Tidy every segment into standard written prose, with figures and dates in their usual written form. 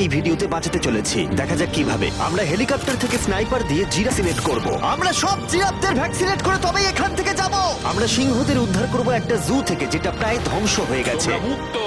এই ভিডিওতে বাঁচাতে চলেছি। দেখা যাক কিভাবে আমরা হেলিকপ্টার থেকে স্নাইপার দিয়ে জিরাফ সিলেক্ট করব। আমরা সব জিরাফদের ভ্যাকসিনেট করে তবেই এখান থেকে যাব। আমরা সিংহদের উদ্ধার করব একটা জু থেকে যেটা প্রায় ধ্বংস হয়ে গেছে। তোমরা মুক্ত।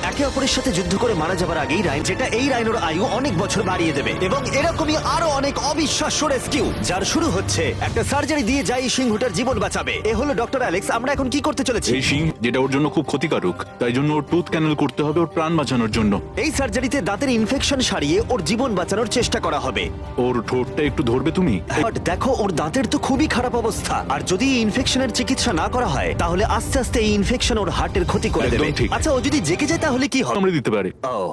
একে অপরের সাথে যুদ্ধ করে মারা যাবার আগেই যেটা এই রাইনোর আয়ু অনেক বছর বাড়িয়ে দেবে এবং এরকমই আরো অনেক অবিশ্বাস্য রেস্কিউ যার শুরু হচ্ছে একটা সার্জারি দিয়ে যাই সিংহটার জীবন বাঁচাবে। এ হলো ডক্টর অ্যালেক্স। আমরা এখন কি করতে চলেছি? এই সিং যেটা ওর জন্য খুব ক্ষতিকারক, তাই জন্য ওর টুথ ক্যানেল করতে হবে ওর প্রাণ বাঁচানোর জন্য। এই সার্জারিতে দাঁতের ইনফেকশন সারিয়ে ওর জীবন বাঁচানোর চেষ্টা করা হবে। ওর ঠোঁটটা একটু ধরবে তুমি? বাট দেখো ওর দাঁতের তো খুবই খারাপ অবস্থা, আর যদি এই ইনফেকশনের চিকিৎসা না করা হয় তাহলে আস্তে আস্তে এই ইনফেকশন ওর হার্টের ক্ষতি করে একদম দেবে। ঠিক। আচ্ছা, ও যদি জেগে যায় তাহলে কি হবে? কামড়ে দিতে পারে। ও,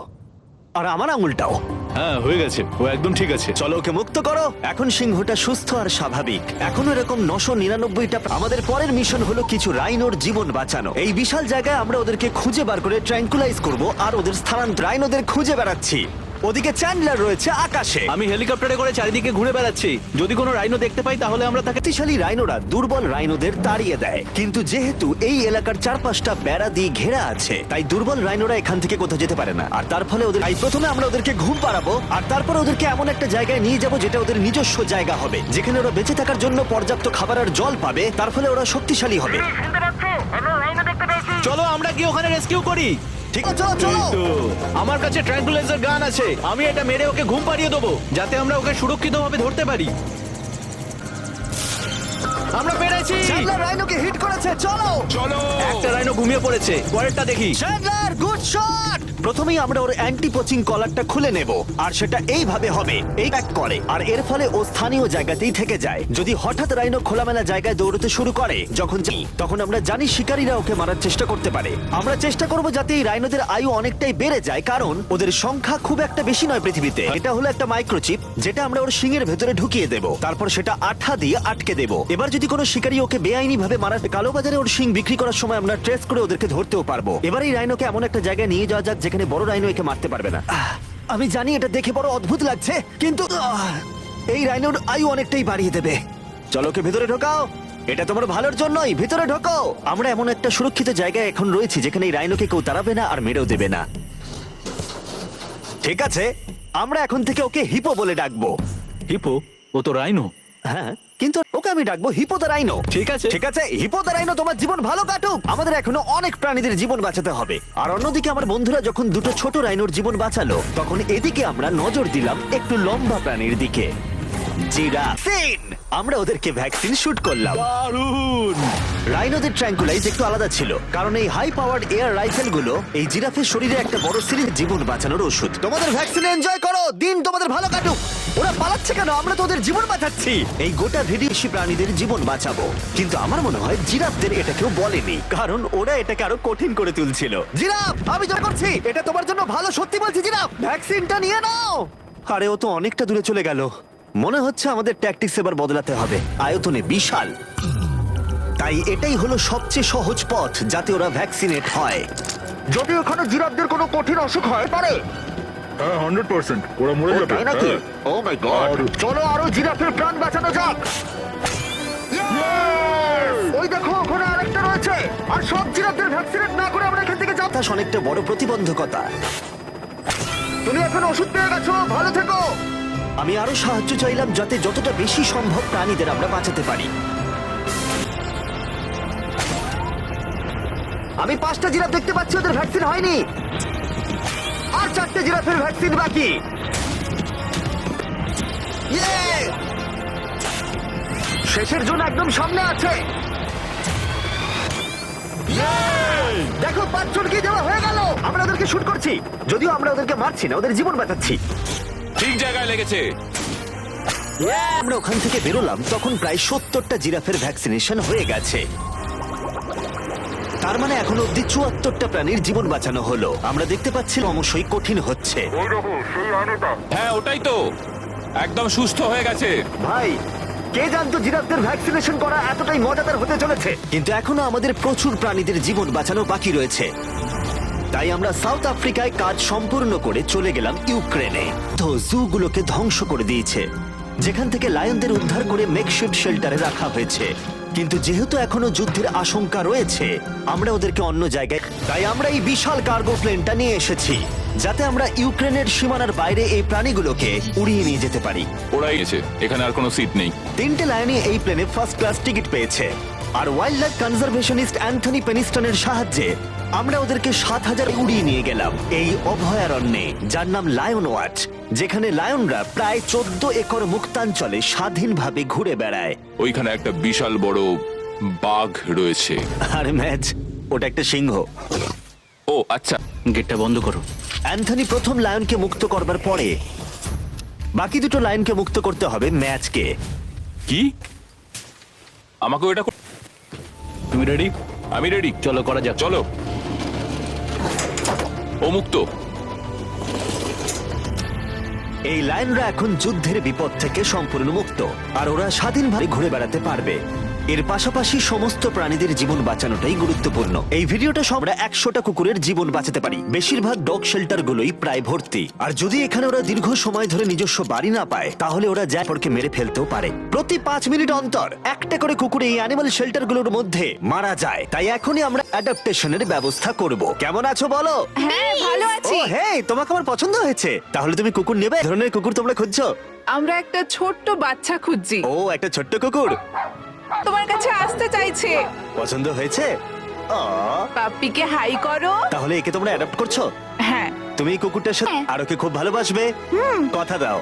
আর আমার আঙুলটাও। হ্যাঁ, হয়ে গেছে, ও একদম ঠিক আছে। চলো ওকে মুক্ত করো। এখন সিংহটা সুস্থ আর স্বাভাবিক। এখনো এরকম 999টা। আমাদের পরের মিশন হলো কিছু রাইনোর জীবন বাঁচানো। এই বিশাল জায়গায় আমরা ওদেরকে খুঁজে বার করে ট্র্যাঙ্কুলাইজ করব আর ওদের স্থানান্তর। রাইনোদের খুঁজে বেড়াচ্ছি। ওদিকে চ্যান্ডলার রয়েছে আকাশে। আমি হেলিকপ্টারে করে চারিদিকে ঘুরে বেড়াচ্ছি। যদি কোনো রাইনো দেখতে পাই তাহলে আমরা তাকে শক্তিশালী রাইনোরা দুর্বল রাইনোদের তাড়িয়ে দেয়, কিন্তু যেহেতু এই এলাকার চারপাশটা বেড়া দিয়ে ঘেরা আছে তাই দুর্বল রাইনোরা এখান থেকে কোথাও যেতে পারে না। আর তার ফলে তাই প্রথমে আমরা ওদেরকে ঘুম পাড়াবো আর তারপরে ওদেরকে এমন একটা জায়গায় নিয়ে যাবো যেটা ওদের নিজস্ব জায়গা হবে, যেখানে ওরা বেঁচে থাকার জন্য পর্যাপ্ত খাবার আর জল পাবে। তার ফলে ওরা শক্তিশালী হবে। চলো আমরা কি ওখানে রেস্কিউ করি। ঠিক আছে, চলো চলো। তো আমার কাছে ট্র্যাঙ্কুলাইজার গান আছে, আমি এটা মেরে ওকে ঘুম পাড়িয়ে দেবো যাতে আমরা ওকে সুরক্ষিতভাবে ধরতে পারি। আমরা পেরেছি। চ্যান্ডলার রাইনোকে হিট করেছে। চলো চলো। একটা রাইনো ঘুমিয়ে পড়েছে, পরেরটা দেখি। Chandler, good shot. প্রথমেই আমরা ওর অ্যান্টি পোচিং কলারটা খুলে নেব আর সেটা এইভাবে হবে, এই প্যাক করে, আর এর ফলে ও স্থানীয় জায়গাতেই থেকে যায়। যদি হঠাৎ রাইনো খোলামেলা জায়গায় দৌড়তে শুরু করে তখন আমরা জানি শিকারীরা ওকে মারার চেষ্টা করতে পারে। আমরা চেষ্টা করব যাতে এই রাইনোদের আয়ু অনেকটাই বেড়ে যায়, কারণ ওদের সংখ্যা খুব একটা বেশি নয় পৃথিবীতে। এটা হলো একটা মাইক্রোচিপ যেটা আমরা ওর শিংয়ের ভেতরে ঢুকিয়ে দেব, তারপর সেটা আঠা দিয়ে আটকে দেব। এবার যদি কোনো শিকারী ওকে বেআইনি ভাবে মারার কালোবাজারে ওর শিং বিক্রি করার সময় আমরা ট্রেস করে ওদেরকে ধরতেও পারবো। এবার এই রাইনোকে এমন একটা জায়গায় নিয়ে যাওয়া যাক যেখানে বড় রাইনো একে মারতে পারবে না। আমি জানি এটা দেখে বড় অদ্ভুত লাগছে, কিন্তু এই রাইনোর আয়ু অনেকটাই বাড়িয়ে দেবে। চলো ওকে ভেতরে ঢোকাও, এটা তোমার ভালোর জন্যই। ভিতরে ঢোকো। আমরা এমন একটা সুরক্ষিত জায়গায় এখন রয়েছি যেখানে এই রাইনোকে কেউ তাড়াবে না আর মেরেও দেবে না। ঠিক আছে, আমরা এখন থেকে ওকে হিপো বলে ডাকবো। হিপো? ও তো রাইনো। হ্যাঁ, কিন্তু ওকে আমি ডাকবো হিপো দ্য রাইনো। ঠিক আছে। ঠিক আছে, হিপো দ্য রাইনো, তোমার জীবন ভালো কাটুক। আমাদের এখনো অনেক প্রাণীদের জীবন বাঁচাতে হবে। আর অন্যদিকে আমার বন্ধুরা যখন দুটো ছোট রাইনোর জীবন বাঁচালো, তখন এদিকে আমরা নজর দিলাম একটু লম্বা প্রাণীর দিকে। জিরাফ। আমরা ওদেরকে ভ্যাকসিন শুট করলাম। দারুণ। রাইনোদের ট্র্যাঙ্কুলাইজ একটু আলাদা ছিল, কারণ এই হাই পাওয়ার্ড এয়ার রাইফেল গুলো এই জিরাফের শরীরে একটা বড় সিরিজ জীবন বাঁচানোর ওষুধ। তোমাদের ভ্যাকসিন এনজয় করো, দিন তোমাদের ভালো কাটুক। ওরা পালাচ্ছে কেন? আমরা তো ওদের জীবন বাঁচাচ্ছি। এই গোটা ভিডিওশি প্রাণীদের জীবন বাঁচাবো, কিন্তু আমার মনে হয় জিরাফদের এটা কেউ বলেনি, কারণ ওরা এটাকে আরো কঠিন করে তুলছিল। জিরাফ, আমি যা করছি এটা তোমার জন্য ভালো, সত্যি বলছি। জিরাফ, ভ্যাকসিনটা নিয়ে নাও। আরে ও তো অনেকটা দূরে চলে গেল। মনে হচ্ছে আমাদের ট্যাকটিক্স এবার বদলাতে হবে। আয়তনে বিশাল, তাই এটাই হলো সবচেয়ে সহজ পথ যাতে ওরা ভ্যাকসিনেট হয়। যদি ওখানে জিরাফদের কোনো কঠিন অসুখ হয় পারে। হ্যাঁ, 100% ওরা মরে যাবে। তাই নাকি? হ্যাঁ। ও মাই গড, আর- চলো আরো জিরাফের প্রাণ বাঁচানো যাক। ওই দেখো, ওখানে আরেকটা রয়েছে। আর সব জিরাফদের ভ্যাকসিনেট না করে আমরা এখান থেকে যাব। তা অনেকটা বড় প্রতিবন্ধকতা। তুমি এখন ওষুধ পেয়ে গেছো, ভালো থেকো। আমি আরো সাহায্য চাইলাম যাতে যতটা বেশি সম্ভব প্রাণীদের আমরা বাঁচাতে পারি। আমি 5টা জিরাফ দেখতে পাচ্ছি, ওদের ভ্যাকসিন হয়নি। আর 4টে জিরাফের ভ্যাকসিন বাকি। ইয়ে! শেষের জন্য একদম সামনে আছে। ইয়ে! দেখো, 5 জনকে দেওয়া হয়ে গেল। আমরা ওদেরকে শুট করছি, যদিও আমরা ওদেরকে মারছি না, ওদের জীবন বাঁচাচ্ছি। ঠিক জায়গায় লেগেছে। আমরা ওখান থেকে বেরোলাম তখন প্রায় 70টা জিরাফের ভ্যাকসিনেশন হয়ে গেছে। তার মানে এখন অব্দি 74টা প্রাণীর জীবন বাঁচানো হলো। আমরা দেখতে পাচ্ছি অবশ্যই কঠিন হচ্ছে। হ্যাঁ, ওটাই তো, একদম সুস্থ হয়ে গেছে। ভাই, কে জানতো জিরাফদের ভ্যাকসিনেশন করা এতটাই মজাদার হতে চলেছে। কিন্তু এখনো আমাদের প্রচুর প্রাণীদের জীবন বাঁচানো বাকি রয়েছে। তাই আমরা সাউথ আফ্রিকায় কাজ সম্পূর্ণ করে চলে গেলাম ইউক্রেনে। তো জুগুলোকে ধ্বংস করে দিয়েছে, যেখান থেকে লায়নদের উদ্ধার করে মেকশিফট শেল্টারে রাখা হয়েছে। কিন্তু যেহেতু এখনো যুদ্ধের আশঙ্কা রয়েছে আমরা ওদেরকে অন্য জায়গায়, তাই আমরা এই বিশাল কার্গো প্লেনটা নিয়ে এসেছি যাতে আমরা ইউক্রেনের সীমানার বাইরে এই প্রাণীগুলোকে উড়িয়ে নিয়ে যেতে পারি। ওরাই গেছে, এখানে আর কোনো সিট নেই। 3টে লায়নই এই প্লেনে ফার্স্ট ক্লাস টিকিট পেয়েছে। আর ওয়াইল্ড লাইফ কনজারভেশনিস্ট অ্যান্থনি পেনিস্টনের সাহায্যে আমরা ওদেরকে 7000 উড়িয়ে নিয়ে গেলাম এই অভয়ারণ্যে, যার নাম লায়ন ওয়াচ, যেখানে লায়নরা প্রায় 14 একর মুক্তাঞ্চলে স্বাধীনভাবে ঘুরে বেড়ায়। ওইখানে একটা বিশাল বড় বাঘ রয়েছে। আর ম্যাচ, ওটা একটা সিংহ। ও আচ্ছা, গেটটা বন্ধ করো। অ্যান্থনি প্রথম লায়নকে মুক্ত করবার পরে বাকি দুটো লায়নকে মুক্ত করতে হবে ম্যাচকে। কি আমাকে এটা তুমি রেডি? আমি রেডি, চলো করা যাক। চলো। ও মুক্ত। এই লায়নরা এখন যুদ্ধের বিপদ থেকে সম্পূর্ণ মুক্ত আর ওরা স্বাধীনভাবে ঘুরে বেড়াতে পারবে। এর পাশাপাশি সমস্ত প্রাণীদের জীবন বাঁচানোটাই গুরুত্বপূর্ণ। এই ভিডিওটা আমরা 100টা কুকুরের জীবন বাঁচাতে পারি। বেশিরভাগ ডগ শেল্টার গুলোই প্রায় ভর্তি। আর যদি এখানে ওরা দীর্ঘ সময় ধরে নিজস্ব বাড়ি না পায় তাহলে ওরা জায়গাকে মেরে ফেলতেও পারে। প্রতি 5 মিনিট অন্তর একটা করে কুকুর এই অ্যানিমাল শেল্টার গুলোর মধ্যে মারা যায়। তাই এখনই আমরা অ্যাডাপ্টেশনের ব্যবস্থা করব। কেমন আছো বলো? হ্যাঁ ভালো আছি। ও হেই, তোমাকে আমার পছন্দ হয়েছে। তাহলে তুমি কুকুর নেবে? এই ধরনের কুকুর তোমরা খুঁজছো? আমরা একটা ছোট্ট বাচ্চা খুঁজছি, ও, একটা ছোট্ট কুকুর তোমার কাছে আসতে চাইছে। পছন্দ হয়েছে? আ, পাপ্পিকে হাই করো। তাহলে একে তোমরা অ্যাডাপ্ট করছো? হ্যাঁ তুমি এই কুকুরটার সাথে আর ওকে খুব ভালোবাসবে? কথা দাও।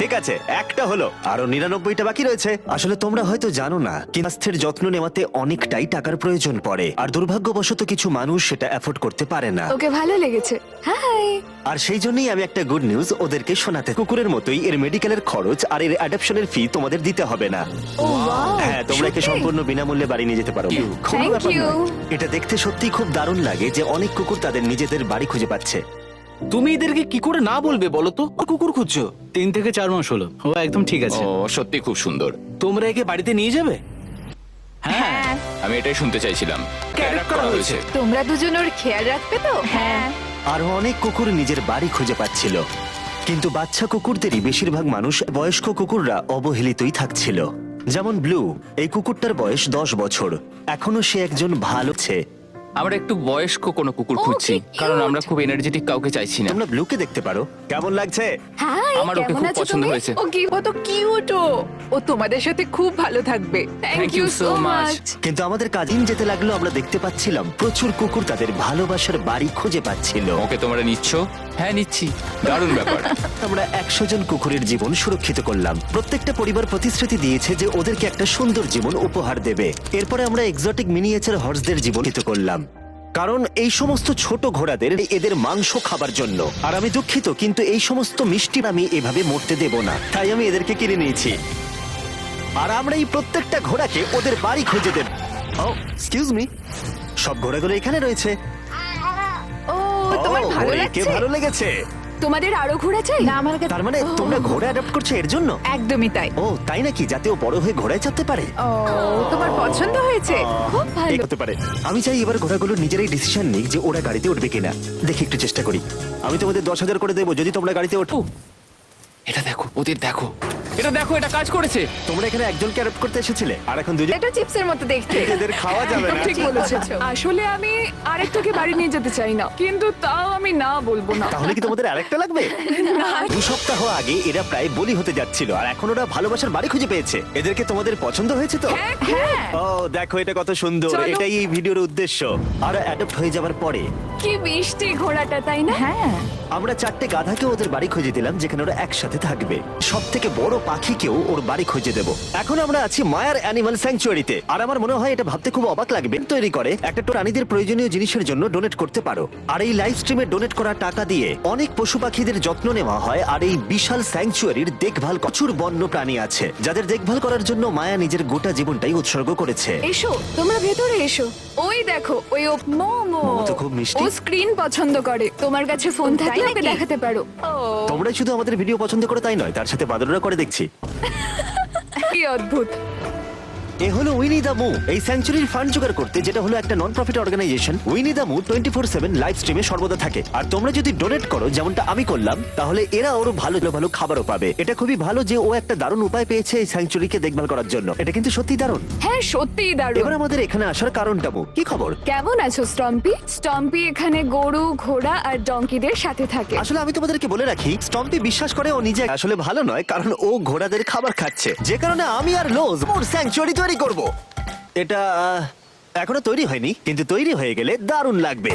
ঠিক আছে, একটা হলো, আরো 99টা বাকি রয়েছে। আসলে তোমরা হয়তো জানো না, কিন্তু স্বাস্থ্যের যত্ন নেওয়াতে অনেকটাই টাকার প্রয়োজন পড়ে আর দুর্ভাগ্যবশত কিছু মানুষ সেটা অ্যাফোর্ড করতে পারে না। ওকে ভালো লেগেছে। হাই। আর সেই জন্যই আমি একটা গুড নিউজ ওদেরকে শোনাতে, কুকুরের মতোই এর মেডিকেলের খরচ আর এর অ্যাডাপশনের ফি তোমাদের দিতে হবে না। ও ওয়াও। হ্যাঁ, তোমরা একে সম্পূর্ণ বিনামূল্যে বাড়ি নিয়ে যেতে পারো। কোনো Thank ব্যাপার you. নয়। এটা দেখতে সত্যিই খুব দারুণ লাগে যে অনেক কুকুর তাদের নিজেদের বাড়ি খুঁজে পাচ্ছে। তুমি এদেরকে কি করে না বলবে বলো তো? কুকুর খুঁজছো 3 থেকে 4 মাস হলো। ও একদম ঠিক আছে। ও সত্যি খুব সুন্দর। তোমরা একে বাড়িতে নিয়ে যাবে? হ্যাঁ আমি এটাই শুনতে চাইছিলাম। Adopt করা হয়েছে। তোমরা দুজন ওর খেয়াল রাখবে তো? হ্যাঁ আরো অনেক কুকুর নিজের বাড়ি খুঁজে পাচ্ছিল, কিন্তু বাচ্চা কুকুরদেরই বেশিরভাগ মানুষ, বয়স্ক কুকুররা অবহেলিতই থাকছিল। যেমন ব্লু, এই কুকুরটার বয়স 10 বছর, এখনো সে একজন ভালো ছে। আমরা একটু বয়স্ক কোনো কুকুর ও, খুঁজছি, কি cute! কারণ আমরা খুব এনার্জেটিক কাউকে চাইছি না। তোমরা ব্লুকে দেখতে পারো। কেমন লাগছে? হাই। আমার ওকে কেমন খুব আছো পছন্দ তুমি? হয়েছে। ও কি কত কিউট। ও তোমাদের সাথে খুব ভালো থাকবে। Thank you so much. কিন্তু আমাদের কাজিন যেতে লাগলো, আমরা দেখতে পাচ্ছিলাম প্রচুর কুকুর তাদের ভালোবাসার বাড়ি খুঁজে পাচ্ছিল। ওকে তোমরা নিচ্ছ? হ্যাঁ নিচ্ছি। দারুণ ব্যাপার। আমরা 100 জন কুকুরের জীবন সুরক্ষিত করলাম। প্রত্যেকটা পরিবার প্রতিশ্রুতি দিয়েছে যে ওদেরকে একটা সুন্দর জীবন উপহার দেবে। এরপরে আমরা এক্সোটিক মিনিয়েচার হর্সদের জীবন সুরক্ষিত করলাম, কারণ এই সমস্ত ছোট ঘোড়াদের এদের মাংস খাবার জন্য। আর আমি দুঃখিত, কিন্তু এই সমস্ত মিষ্টি আমি এভাবে মরতে দেব না, তাই আমি এদেরকে কিনে নিয়েছি। আর আমরা এই প্রত্যেকটা ঘোড়াকে ওদের বাড়ি খুঁজে দেব। ও এক্সকিউজ মি, সব ঘোড়াগুলো এখানে রয়েছে। ও তোমার ও, ভালো ওরে, কে লাগছে? ভালো লেগেছে? তোমাদের আরো ঘোড়া চাই? না আমার কাছে তার মানে তোমরা ঘোড়া অ্যাডাপ্ট করছো এর জন্য? একদমই তাই। ও তাই নাকি? যাতে ও বড় হয়ে ঘোড়ায় চাপতে পারে? ও তোমার পছন্দ হয়েছে? খুব ভালো। এই হতে পারে। আমি চাই এবার ঘোড়াগুলো নিজেরাই ডিসিশন নিক যে ওরা গাড়িতে উঠবে কিনা। দেখি, একটু চেষ্টা করি। আমি তোমাদের 10,000 করে দেবো যদি তোমরা গাড়িতে ওঠো। এটা দেখো, ওদের দেখো, এটা দেখো, এটা কাজ করেছে। তোমরা এখানে একজনকে অ্যাডপ্ট করতে এসেছিলে আর এখন দুজন। এটা চিপসের মতো দেখতে। এদের খাওয়া যাবে না। ঠিক বলেছো। আসলে আমি আরেকটাকে বাড়ি নিয়ে যেতে চাই না, কিন্তু তাও আমি না বলবো না। তাহলে কি তোমাদের আরেকটা লাগবে? 2 সপ্তাহ আগে এরা প্রায় বলি হতে যাচ্ছিল আর এখন ওরা ভালোবাসার বাড়ি খুঁজে পেয়েছে। এদেরকে তোমাদের পছন্দ হয়েছে তো? হ্যাঁ ও দেখো, এটা কত সুন্দর। চলো। এটাই এই ভিডিওর উদ্দেশ্য। আর অ্যাডপ্ট হয়ে যাওয়ার পরে কি মিষ্টি ঘোড়াটা, তাই না? হ্যাঁ আমরা 4টে গাধাকে ওদের বাড়ি খুঁজে দিলাম, যেখানে ওরা একসাথে থাকবে। সব থেকে বড় পাখিকেও ওর বাড়ি খুঁজে দেব। এখন আমরা আছি মায়ার অ্যানিমাল স্যাংচুয়ারিতে, আর আমার মনে হয় এটা ভাবতে খুব অবাক লাগবে। তৈরি করে একটা প্রাণীদের প্রয়োজনীয় জিনিসের জন্য ডোনেট করতে পারো। আর এই লাইভ স্ট্রিমে ডোনেট করা টাকা দিয়ে অনেক পশু পাখিদের যত্ন নেওয়া হয়। আর এই বিশাল স্যাংচুয়ারির দেখভাল, প্রচুর বন্য প্রাণী আছে যাদের দেখভাল করার জন্য মায়া নিজের গোটা জীবনটাই উৎসর্গ করেছে। এসো, তোমরা ভেতরে এসো। ওই দেখো, ওই মোমো। মোমো তো খুব মিষ্টি। ও স্ক্রিন পছন্দ করে। তোমার কাছে ফোন থাকলে ওকে নাকি? দেখাতে পারো। ও তোমরা শুধু আমাদের ভিডিও পছন্দ করে তাই নয়, তার সাথে বাদররা করে দেখছি। কি অদ্ভুত। এ হলো উইনি দ্য মু, এই স্যাংচুরির ফান্ড জোগাড় করতে, যেটা হলো একটা নন প্রফিট অর্গানাইজেশন। উইনি দ্য মু 24/7 লাইভ স্ট্রিমে সর্বদা থাকে। আর তোমরা যদি ডোনেট করো, যেমনটা আমি করলাম, তাহলে এরা ওর ভালো ভালো খাবারও পাবে। এটা খুবই ভালো যে ও একটা দারুণ উপায় পেয়েছে এই স্যাংচুরিকে দেখভাল করার জন্য। এটা কিন্তু সত্যি দারুণ। হ্যাঁ সত্যিই এবার দারুণ। আমাদের এখানে আসার কারণটা মু, কি খবর? কেমন আছো স্টম্পি? স্টম্পি এখানে গরু, ঘোড়া আর ডঙ্কিদের সাথে থাকে। আসলে আমি তোমাদেরকে বলে রাখি, স্টম্পি বিশ্বাস করে ও নিজে আসলে ভালো নয়, কারণ ও ঘোড়াদের খাবার খাচ্ছে, যে কারণে আমি আর লোজ ওর স্যাংচুরি তৈরি করব। এটা এখনো তৈরি হয়নি, কিন্তু তৈরি হয়ে গেলে দারুণ লাগবে।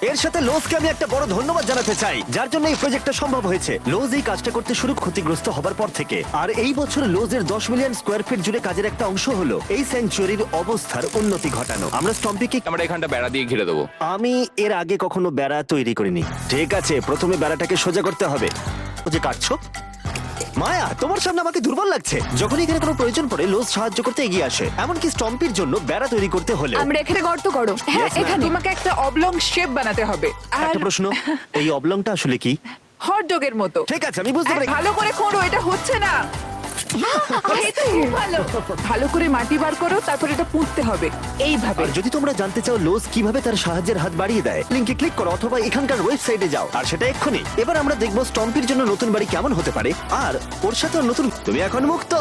এর সাথে লোজকে আমি একটা বড় ধন্যবাদ জানাতে চাই, যার জন্য এই প্রজেক্টটা সম্ভব হয়েছে। লোজ এই কাজটা করতে শুরু ক্ষতিগ্রস্ত হবার পর থেকে, আর এই বছর লোজের 10 মিলিয়ন স্কোয়ার ফিট জুড়ে কাজের একটা অংশ হলো এই স্যাংচুরির অবস্থার উন্নতি ঘটানো। আমরা স্টম্পিকে আমরা এখানটা বেড়া দিয়ে ঘিরে দেবো। আমি এর আগে কখনো বেড়া তৈরি করিনি। ঠিক আছে, প্রথমে বেড়াটাকে সোজা করতে হবে। ও যে কাটছো, মায়া তোমার সামনে আমাকে দুর্বল লাগছে। যখন এখানে কোনো প্রয়োজন পড়ে, লোজ সাহায্য করতে এগিয়ে আসে। এমনকি স্টম্পির জন্য বেড়া তৈরি করতে হলে। আমরা এখানে গর্ত করো। হ্যাঁ, Yes, ma'am. এখানে। তোমাকে একটা অবলং শেপ বানাতে হবে আর একটা প্রশ্ন, এই অবলংটা আসলে কি? হট ডগের মতো। ঠিক আছে, আমি বুঝতে আর পারি। ভালো করে খোঁড়ো, এটা হচ্ছে না। এটা খুব ভালো। ভালো করে মাটি বার করো, তারপর এটা পুঁততে হবে এইভাবে। আর যদি তোমরা জানতে চাও লোজ কিভাবে তার সাহায্যের হাত বাড়িয়ে দেয়, লিংকে ক্লিক করো অথবা এখানকার ওয়েবসাইটে যাও, আর সেটা এক্ষুনি। এবার আমরা দেখবো স্টম্পির জন্য নতুন বাড়ি কেমন হতে পারে, আর ওর সাথে ওর নতুন। তুমি এখন মুক্ত।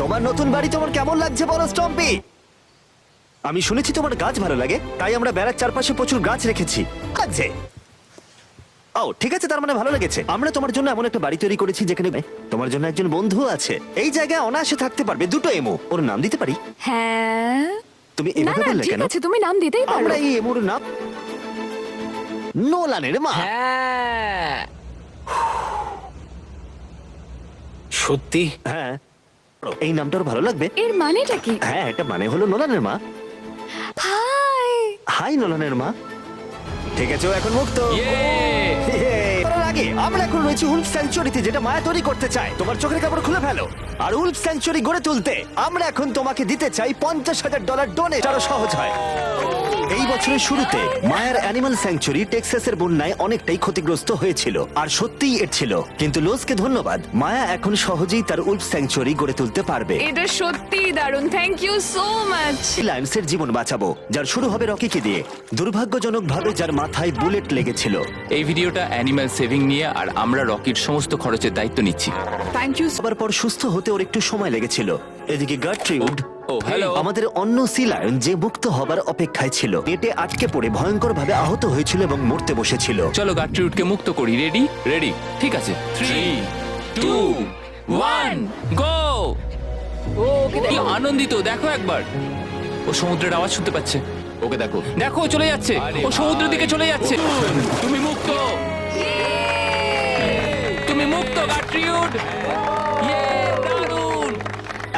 তোমার নতুন বাড়ি তোমার কেমন লাগছে বলো স্টম্পি? আমি শুনেছি তোমার গাছ ভালো লাগে, তাই আমরা বেড়ার চারপাশে প্রচুর গাছ রেখেছি। আছে ও ঠিক আছে, তার মানে ভালো লেগেছে। আমরা তোমার জন্য এমন একটা বাড়ি তৈরি করেছি যেখানে তোমার জন্য একজন বন্ধু আছে। এই জায়গায় অনায়াসে থাকতে পারবে। দুটো এমো। ওর নাম দিতে পারি? হ্যাঁ। তুমি না এভাবে না, বললে ঠিক কেন? আছে, তুমি নাম দিতেই পারো। আমরা এই এমোর নাম নোলানের মা। হ্যাঁ সত্যি হ্যাঁ, এই নামটা ওর ভালো লাগবে। এর মানেটা কি? হ্যাঁ, এটা মানে হলো নোলানের মা। হাই। হাই নোলানের মা। ঠিক আছে, ও এখন মুক্ত। Yay! করার আগে আমরা এখন রয়েছি উলফ স্যাংচুরিতে, যেটা মায়া তৈরি করতে চায়। তোমার চোখের কাপড় খুলে ফেলো। আর উলফ স্যাংচুরি গড়ে তুলতে আমরা এখন তোমাকে দিতে চাই $50,000 ডোনেট। আরো সহজ হয়। এই বছরের শুরুতে মায়ার অ্যানিমাল স্যাংচুরি টেক্সাসের বন্যায় অনেকটাই ক্ষতিগ্রস্ত হয়েছিল, আর সত্যিই এর ছিল। কিন্তু লোজকে ধন্যবাদ, মায়া এখন সহজেই তার উলফ স্যাংচুরি গড়ে তুলতে পারবে। এটা সত্যিই দারুণ, থ্যাংক ইউ সো মাচ। লায়ন্সের জীবন বাঁচাবো, যার শুরু হবে রকিকে দিয়ে, দুর্ভাগ্যজনকভাবে যার মাথায় বুলেট লেগেছিল। এই ভিডিওটা অ্যানিম্যাল সেভিং নিয়ে, আর আমরা রকির সমস্ত খরচের দায়িত্ব নিচ্ছি। Thank you. সবার পর সুস্থ হতে ওর একটু সময় লেগেছিল। এদিকে গার্ট্রিউড, ও হ্যালো। আমাদের অন্য সি লায়ন, যে মুক্ত হবার অপেক্ষায় ছিল, নেটে আটকে পড়ে ভয়ঙ্করভাবে আহত হয়েছিল এবং মরতে বসেছিল। চলো গাট্রিউডকে মুক্ত করি। রেডি? রেডি, ঠিক আছে। 3, 2, 1, গো! ও ওকে কি আনন্দিত, দেখো একবার। ও সমুদ্রের আওয়াজ শুনতে পাচ্ছে। ওকে দেখো। দেখো ও চলে যাচ্ছে, ও সমুদ্রের দিকে চলে যাচ্ছে। তুমি মুক্ত, তুমি মুক্ত গাট্রিউড। ইয়ে, দারুণ।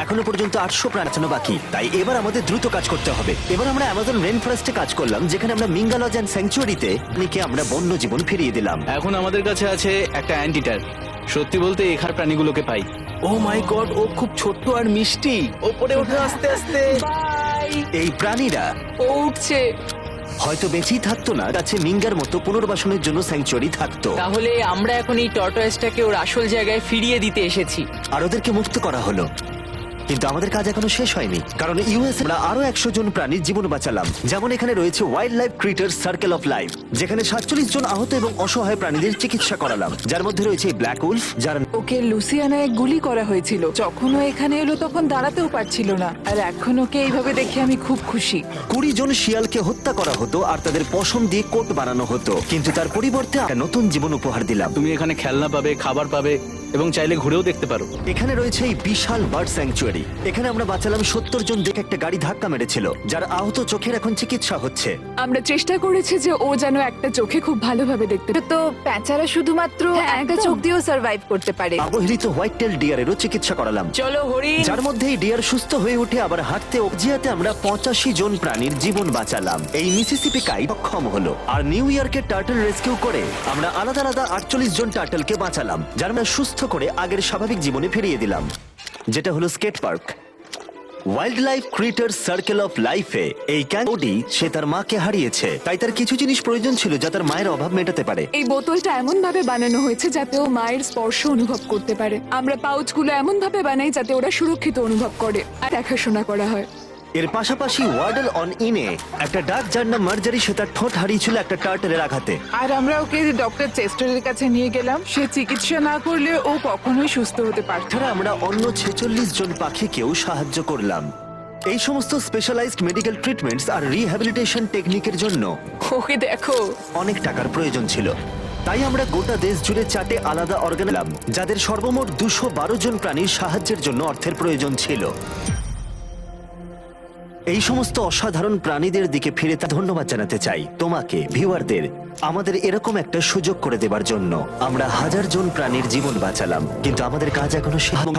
এখনো পর্যন্ত 800 প্রাণ বাঁচানো বাকি, তাই এবার আমাদের দ্রুত কাজ করতে হবে। এবার আমরা অ্যামাজন রেন ফরেস্টে কাজ করলাম, যেখানে আমরা মিঙ্গালজ অ্যান্ড স্যাংচুয়ারিতে আমরা বন্য জীবন ফিরিয়ে দিলাম। এখন আমাদের কাছে আছে একটা অ্যান্টিটার। সত্যি বলতে এখানে প্রাণীগুলোকে পাই। ও মাই গড, ও খুব ছোট্ট আর মিষ্টি। ওপরে ওঠে আস্তে আস্তে। এই প্রাণীরা ও উঠছে। হয়তো বেঁচেই থাকতো না, কাছে মিঙ্গার মতো পুনর্বাসনের জন্য স্যাংচুয়ারি থাকতো, তাহলে আমরা এখন এই টর্টয়েসটাকে ওর আসল জায়গায় ফিরিয়ে দিতে এসেছি। আর ওদেরকে মুক্ত করা হলো। কিন্তু আমাদের কাজ এখনো শেষ হয়নি, কারণ ইউএস আমরা আরো 100 জন প্রাণীর জীবন বাঁচালাম। যেমন এখানে রয়েছে wild life critters circle of life, যেখানে 47 জন আহত এবং অসহায় প্রাণীদের চিকিৎসা করালাম, যার মধ্যে রয়েছে ব্ল্যাক উলফ, যার ওকে লুসিয়ানায় গুলি করা হয়েছিল। যখন ও এখানে এলো তখন দাঁড়াতেও পারছিল না, আর এখন ওকে এইভাবে দেখে আমি খুব খুশি। 20 জন শিয়ালকে হত্যা করা হতো আর তাদের পশম দিয়ে কোট বানানো হতো, কিন্তু তার পরিবর্তে একটা নতুন জীবন উপহার দিলাম। তুমি এখানে খেলনা পাবে, খাবার পাবে, এবং চাইলে ঘুরেও দেখতে পারো। এখানে রয়েছে এই বিশাল বার্ড স্যাংচুয়ারি। এখানে আমরা বাঁচালাম 70 জন দেখে একটা গাড়ি ধাক্কা মেরেছিল, যার আহত চোখের এখন চিকিৎসা হচ্ছে। আমরা চেষ্টা করেছি যে ও যেন একটা চোখে খুব ভালোভাবে দেখতে পায়। তো প্যাঁচারা শুধুমাত্র হ্যাঁ, একটা একদম। চোখ দিয়েও সার্ভাইভ করতে পারে। অবহেলিত হোয়াইট টেল ডিয়ারেরও চিকিৎসা করালাম, চলো হরিণ। যার মধ্যে এই ডিয়ার সুস্থ হয়ে উঠে আবার হাঁটতে অবজিয়াতে আমরা 85 জন প্রাণীর জীবন বাঁচালাম। এই মিসিসিপি কাই সক্ষম হলো, আর নিউ ইয়র্কে টার্টল রেস্কিউ করে আমরা আলাদা আলাদা 48 জন টার্টলকে বাঁচালাম, যার আমরা সুস্থ করে আগের স্বাভাবিক জীবনে ফিরিয়ে দিলাম, যেটা হলো skate park. Wild life creator circle of লাইফে এই ক্যানোডি সে তার মাকে হারিয়েছে, তাই তার কিছু জিনিস প্রয়োজন ছিল যা তার মায়ের অভাব মেটাতে পারে। এই বোতলটা এমন ভাবে বানানো হয়েছে যাতে ও মায়ের স্পর্শ অনুভব করতে পারে। আমরা পাউচগুলো এমন ভাবে বানাই যাতে ওরা সুরক্ষিত অনুভব করে আর দেখাশোনা করা হয়। এর পাশাপাশি ওয়ার্ডল অন ইনে একটা ডাক যার নাম মার্জারি, সে তার ঠোঁট হারিয়েছিল একটা টার্টেলের আঘাতে। আর আমরা ওকে ডক্টর চেস্টারের কাছে নিয়ে গেলাম। সে চিকিৎসা না করলে ও কখনোই সুস্থ হতে পারত না। তাছাড়া আমরা অন্য 46 জন পাখিকেও সাহায্য করলাম। এই সমস্ত স্পেশালাইজড মেডিকেল ট্রিটমেন্টস আর রিহ্যাবিলিটেশন টেকনিকের জন্য ওকে দেখো, অনেক টাকার প্রয়োজন ছিল। তাই আমরা গোটা দেশ জুড়ে 4টে আলাদা অর্গান এলাম, যাদের সর্বমোট 212 জন প্রাণীর সাহায্যের জন্য অর্থের প্রয়োজন ছিল। এই সমস্ত অসাধারণ প্রাণীদের দিকে ফিরে তা ধন্যবাদ জানাতে চাই তোমাকে ভিউয়ারদের, আমাদের এরকম একটা সুযোগ করে দেবার জন্য। আমরা 1000 জন প্রাণীর জীবন বাঁচালাম, কিন্তু আমাদের কাজ এখনো শেষ হয়নি।